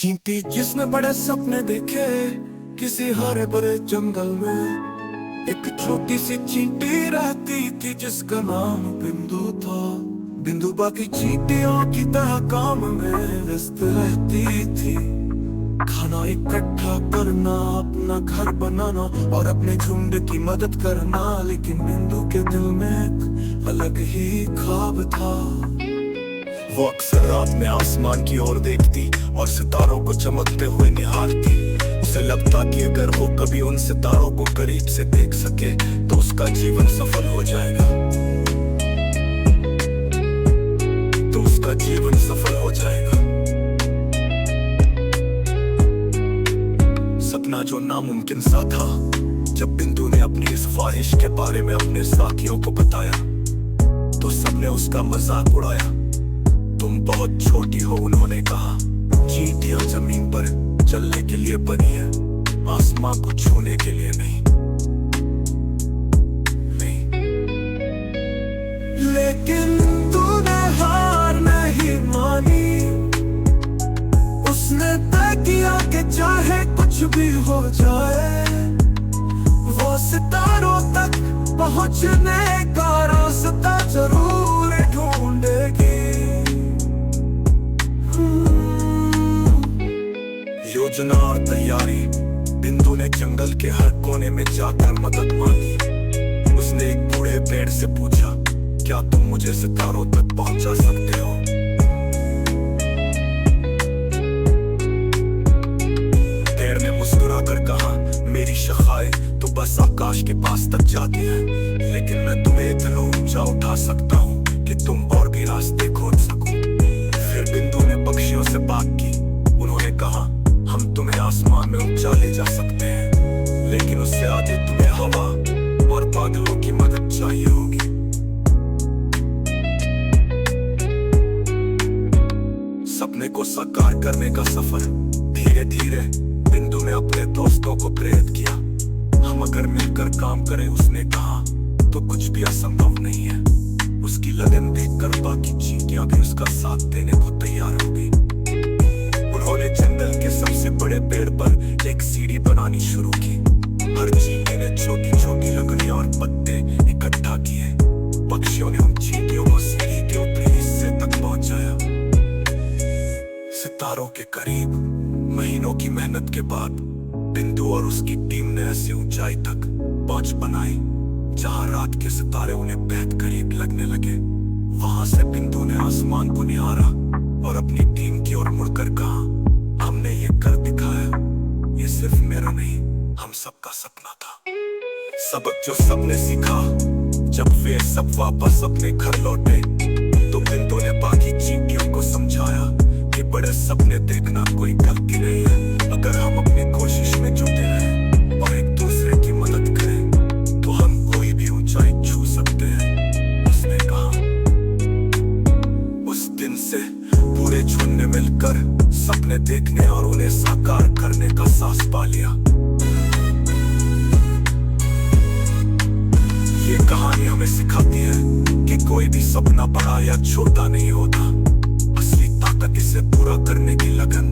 चींटी जिसने बड़े सपने देखे किसी हरे भरे जंगल में। एक छोटी सी चींटी रहती थी जिसका नाम बिंदु था। बिंदु बाकी चींटियों की तरह काम में व्यस्त रहती थी। खाना इकट्ठा करना, अपना घर बनाना और अपने झुंड की मदद करना। लेकिन बिंदु के दिल में एक अलग ही ख्वाब था। वो अक्सर रात में आसमान की ओर देखती और सितारों को चमकते हुए निहारती। उसे लगता कि अगर वो कभी उन सितारों को करीब से देख सके तो उसका जीवन सफल हो जाएगा। सपना जो नामुमकिन सा था। जब बिंदु ने अपनी इस ख्वाहिश के बारे में अपने साथियों को बताया तो सबने उसका मजाक उड़ाया। तुम बहुत छोटी हो, उन्होंने कहा। चींटियां जमीन पर चलने के लिए बनी है, आसमां को छूने के लिए नहीं। लेकिन तूने हार नहीं मानी। उसने तय किया कि चाहे कुछ भी हो जाए वो सितारों तक पहुंचने का रास्ता जरूर ढूंढेगी। योजना और तैयारी। बिंदु ने जंगल के हर कोने में जाकर मदद मांगी। उसने एक बूढ़े पेड़ से पूछा, क्या तुम मुझे सितारों तक पहुंचा सकते हो? पेड़ ने मुस्कुराकर कहा, मेरी शाखाएं तो बस आकाश के पास तक जाती हैं, लेकिन मैं तुम्हें इतना ऊंचा उठा सकता हूँ कि तुम और भी रास्ते खोज सको। फिर बिंदु ने पक्षियों से बात की। उन्होंने कहा, हम तुम्हें आसमान में ऊंचा ले जा सकते हैं, लेकिन उससे आगे तुम्हें हवा और बादलों की मदद चाहिए होगी। सपने को साकार करने का सफर। धीरे धीरे बिंदु ने अपने दोस्तों को प्रेरित किया। हम अगर मिलकर काम करें, उसने कहा, तो कुछ भी असंभव नहीं है। उसकी लगन देखकर बाकी चींटियां भी उसका साथ देने को तैयार हो गई। उन्होंने जंगल के सबसे बड़े पेड़ पर एक सीढ़ी बनानी शुरू की। हर चींटी ने छोटी छोटी लकड़ियां और पत्ते इकट्ठा किए। पक्षियों ने उन चींटियों को सीढ़ी के ऊपरी हिस्से तक पहुंचाया। सितारों के करीब महीनों की मेहनत के बाद बिंदु और उसकी टीम ने ऐसी ऊंचाई तक पहुंच बनाई जहां रात के सितारे उन्हें बेहद करीब लगने लगे। वहां से बिंदु ने आसमान को निहारा और अपनी टीम की ओर मुड़कर कहा, हमने ये कर दिखाया। ये सिर्फ मेरा नहीं, हम सबका सपना था। सबक जो सबने सीखा। जब वे सब वापस अपने घर लौटे तो बिंदु ने बाकी चींटियों को समझाया कि बड़े सपने देखना कोई गलती नहीं है। अगर हम अपनी कोशिश में जुटे रहें और एक दूसरे की मदद करें तो हम कोई भी ऊंचाई छू सकते हैं, उसने कहा। उस दिन से पूरे झुंड ने मिलकर सपने देखने और उन्हें साकार करने का साहस पा लिया। ये कहानी हमें सिखाती है कि कोई भी सपना बड़ा या छोटा नहीं होता। असली ताकत इसे पूरा करने की लगन